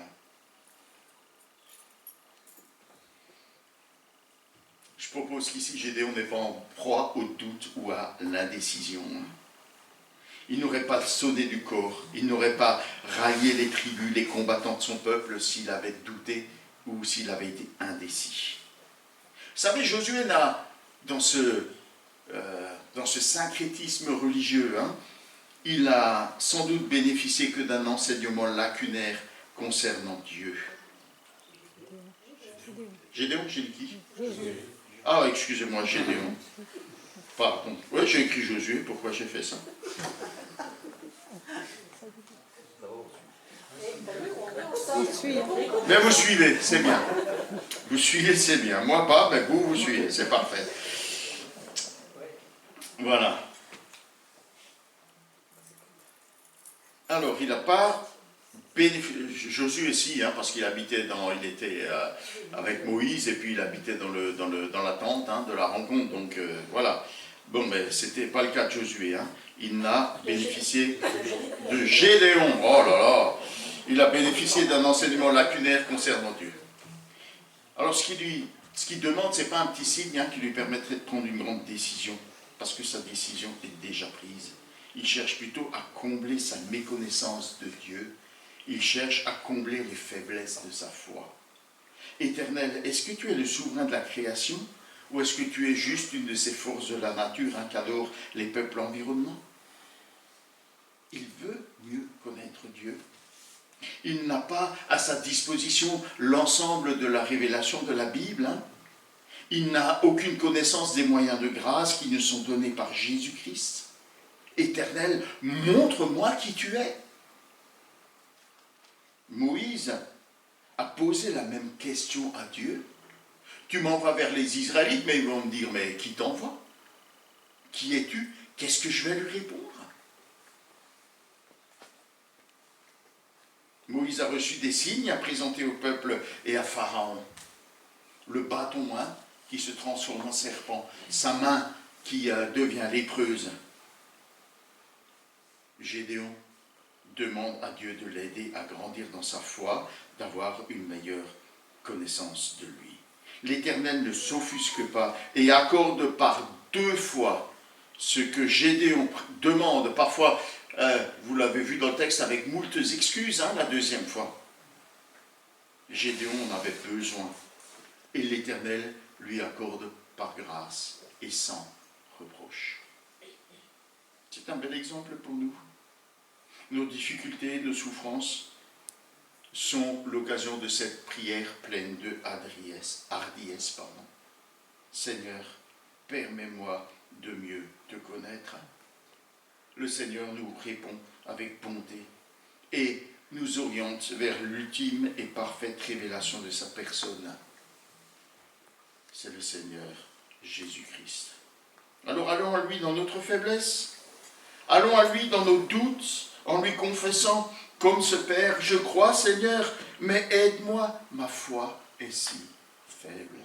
Je propose qu'ici, Gédéon n'est pas en proie au doute ou à l'indécision. Il n'aurait pas sonné du corps, il n'aurait pas raillé les tribus, les combattants de son peuple s'il avait douté ou s'il avait été indécis. Vous savez, Josué n'a, dans ce syncrétisme religieux, hein, il n'a sans doute bénéficié que d'un enseignement lacunaire concernant Dieu. Gédéon, j'ai dit qui? Ah, excusez-moi, Gédéon. Pardon. Oui, j'ai écrit Josué, pourquoi j'ai fait ça? Mais vous suivez, c'est bien. Vous suivez, c'est bien. Moi pas, mais vous suivez, c'est parfait. Voilà. Alors, il n'a pas bénéficié, Josué si, hein, parce qu'il habitait il était avec Moïse, et puis il habitait dans la tente hein, de la rencontre, donc voilà. Bon, mais c'était pas le cas de Josué, hein. Il n'a bénéficié de Gédéon, oh là là, il a bénéficié d'un enseignement lacunaire concernant Dieu. Alors, ce qu'il demande, c'est pas un petit signe hein, qui lui permettrait de prendre une grande décision, parce que sa décision est déjà prise. Il cherche plutôt à combler sa méconnaissance de Dieu. Il cherche à combler les faiblesses de sa foi. Éternel, est-ce que tu es le souverain de la création ou est-ce que tu es juste une de ces forces de la nature hein, qu'adorent les peuples environnants? Il veut mieux connaître Dieu. Il n'a pas à sa disposition l'ensemble de la révélation de la Bible, hein, Il n'a aucune connaissance des moyens de grâce qui nous sont donnés par Jésus-Christ. Éternel, montre-moi qui tu es. Moïse a posé la même question à Dieu. Tu m'envoies vers les Israélites, mais ils vont me dire, mais qui t'envoie? Qui es-tu? Qu'est-ce que je vais lui répondre? Moïse a reçu des signes à présenter au peuple et à Pharaon. Le bâton qui se transforme en serpent, sa main qui devient lépreuse. Gédéon demande à Dieu de l'aider à grandir dans sa foi, d'avoir une meilleure connaissance de lui. L'Éternel ne s'offusque pas et accorde par 2 fois ce que Gédéon demande. Parfois, vous l'avez vu dans le texte avec moultes excuses, la 2e fois. Gédéon en avait besoin. Et l'Éternel lui accorde par grâce et sans reproche. C'est un bel exemple pour nous. Nos difficultés, nos souffrances sont l'occasion de cette prière pleine de hardiesse. Seigneur, permets-moi de mieux te connaître. Le Seigneur nous répond avec bonté et nous oriente vers l'ultime et parfaite révélation de sa personne. C'est le Seigneur Jésus-Christ. Alors allons à lui dans notre faiblesse, allons à lui dans nos doutes, en lui confessant comme ce Père, je crois Seigneur, mais aide-moi, ma foi est si faible.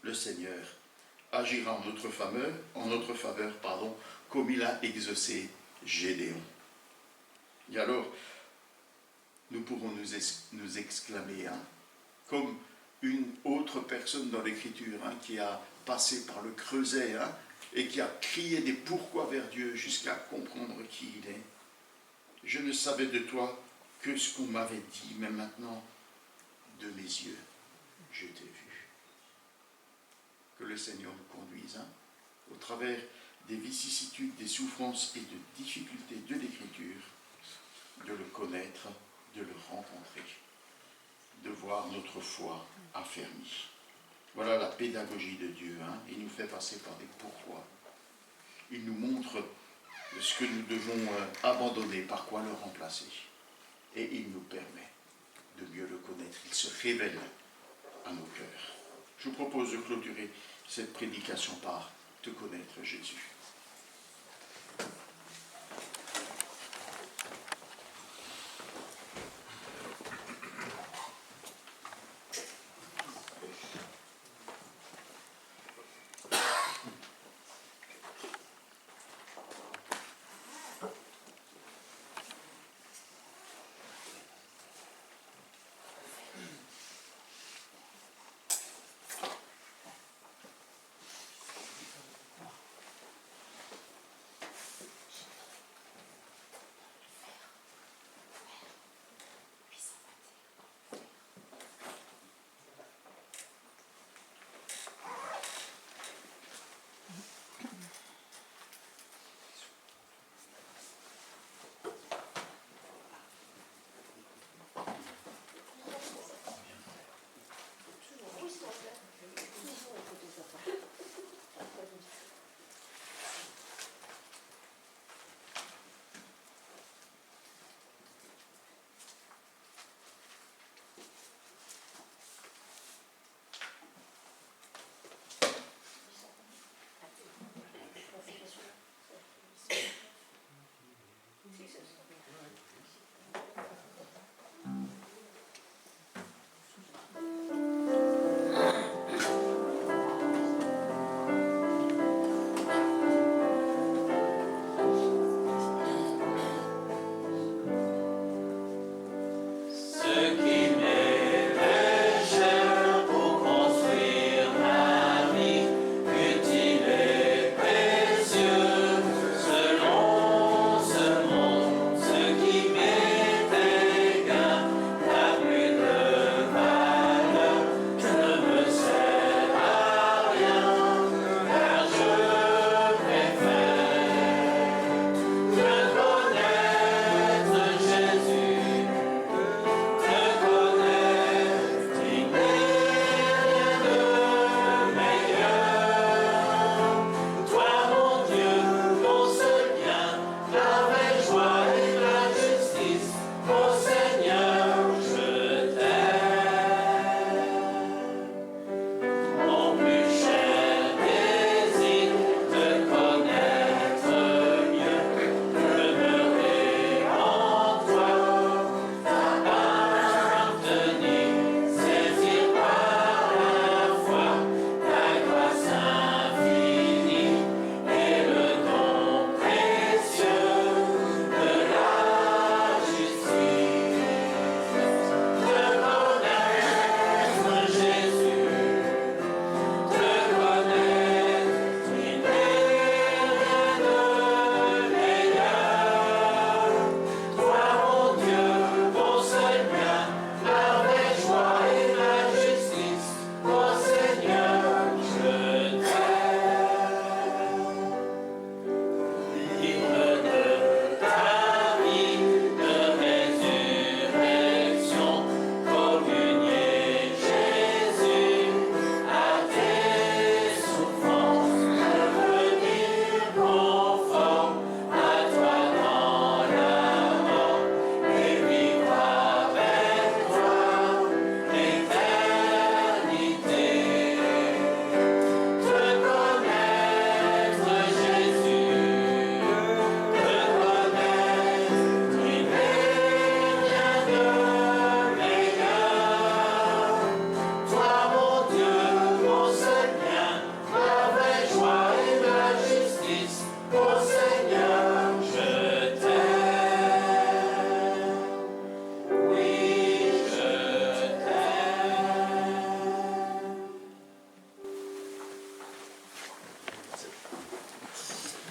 Le Seigneur agira en notre faveur, comme il a exaucé Gédéon. Et alors, nous pourrons nous exclamer, comme une autre personne dans l'Écriture qui a passé par le creuset et qui a crié des pourquoi vers Dieu jusqu'à comprendre qui il est. Je ne savais de toi que ce qu'on m'avait dit, mais maintenant, de mes yeux, je t'ai vu. Que le Seigneur nous conduise au travers des vicissitudes, des souffrances et de difficultés de l'Écriture, de le connaître, de le rencontrer, de voir notre foi affermie. Voilà la pédagogie de Dieu. Il nous fait passer par des pourquoi. Il nous montre ce que nous devons abandonner, par quoi le remplacer. Et il nous permet de mieux le connaître. Il se révèle à nos cœurs. Je vous propose de clôturer cette prédication par te connaître, Jésus.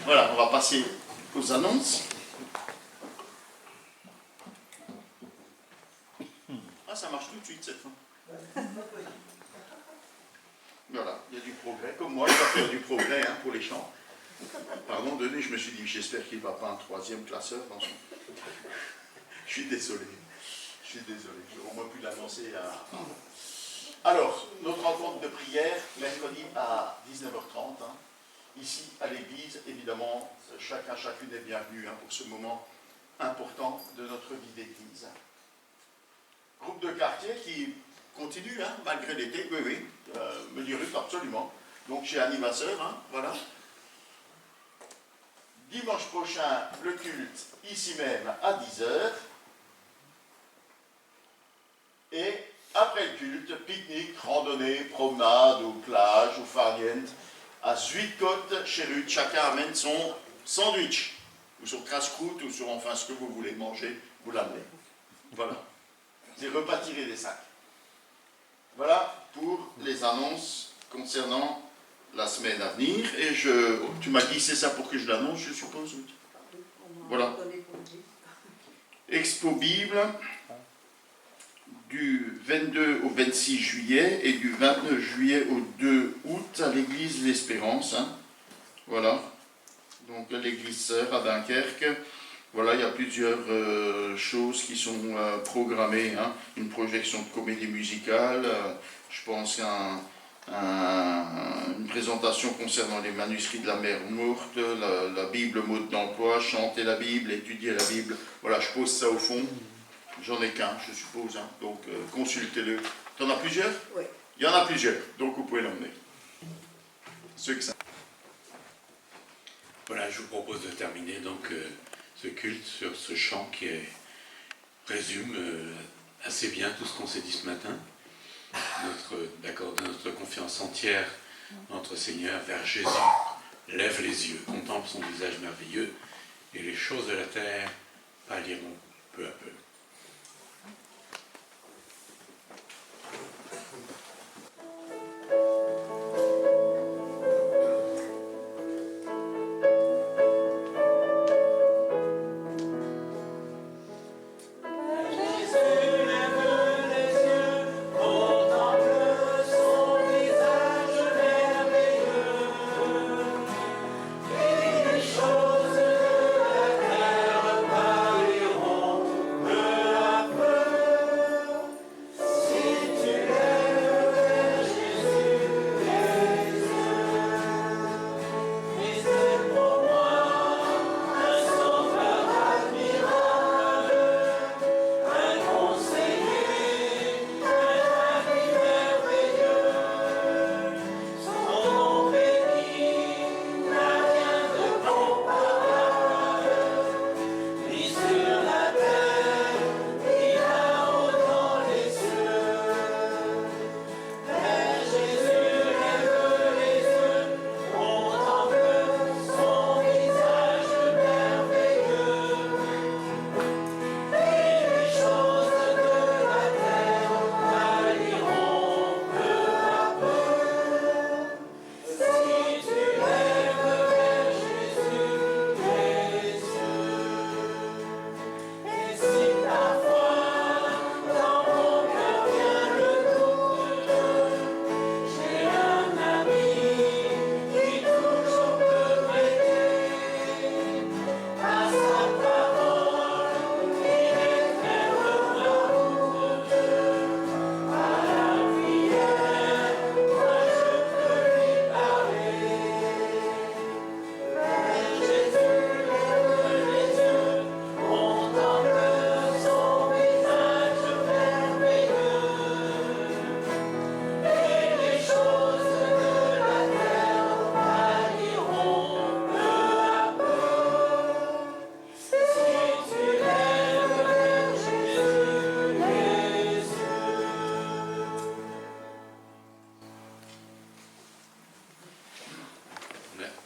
Voilà, on va passer aux annonces. Ah, ça marche tout de suite cette fois. Voilà, il y a du progrès. Comme moi, je vais faire du progrès hein, pour les chants. À un moment donné, je me suis dit, j'espère qu'il ne va pas un troisième classeur dans son... Je suis désolé. Je suis désolé. J'aurais au moins pu l'annoncer à... Alors, notre rencontre de prière, mercredi à 19h30. Hein. Ici, à l'église, évidemment, chacune est bienvenue hein, pour ce moment important de notre vie d'église. Groupe de quartier qui continue, hein, malgré l'été, oui, Meunier-Ruth, absolument. Donc, chez Animasseur, hein, voilà. Dimanche prochain, le culte, ici même, à 10h. Et après le culte, pique-nique, randonnée, promenade, ou plage, ou farniente, à Zuidcote, chez Ruth. Chacun amène son sandwich, ou son casse-croûte, ou sur enfin ce que vous voulez manger, vous l'amenez. Voilà. Des repas tirés des sacs. Voilà pour les annonces concernant la semaine à venir. Et tu m'as dit c'est ça pour que je l'annonce, je suppose. Voilà. Expo Bible du 22 au 26 juillet et du 29 juillet au 2 août à l'église L'Espérance. Hein. Voilà. Donc à l'église sœur à Dunkerque. Voilà, il y a plusieurs choses qui sont programmées. Hein. Une projection de comédie musicale, je pense une présentation concernant les manuscrits de la mer morte, la Bible mode d'emploi, chanter la Bible, étudier la Bible. Voilà, je pose ça au fond. J'en ai qu'un, je suppose. Hein. Donc, consultez-le. Tu en as plusieurs? Oui. Il y en a plusieurs, donc vous pouvez l'emmener. Ceux que ça... Voilà, je vous propose de terminer donc ce culte sur ce chant qui résume assez bien tout ce qu'on s'est dit ce matin. D'accorder notre confiance entière, notre Seigneur, vers Jésus. Lève les yeux, contemple son visage merveilleux, et les choses de la terre pâliront peu à peu.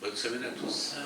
Bonne semaine à tous.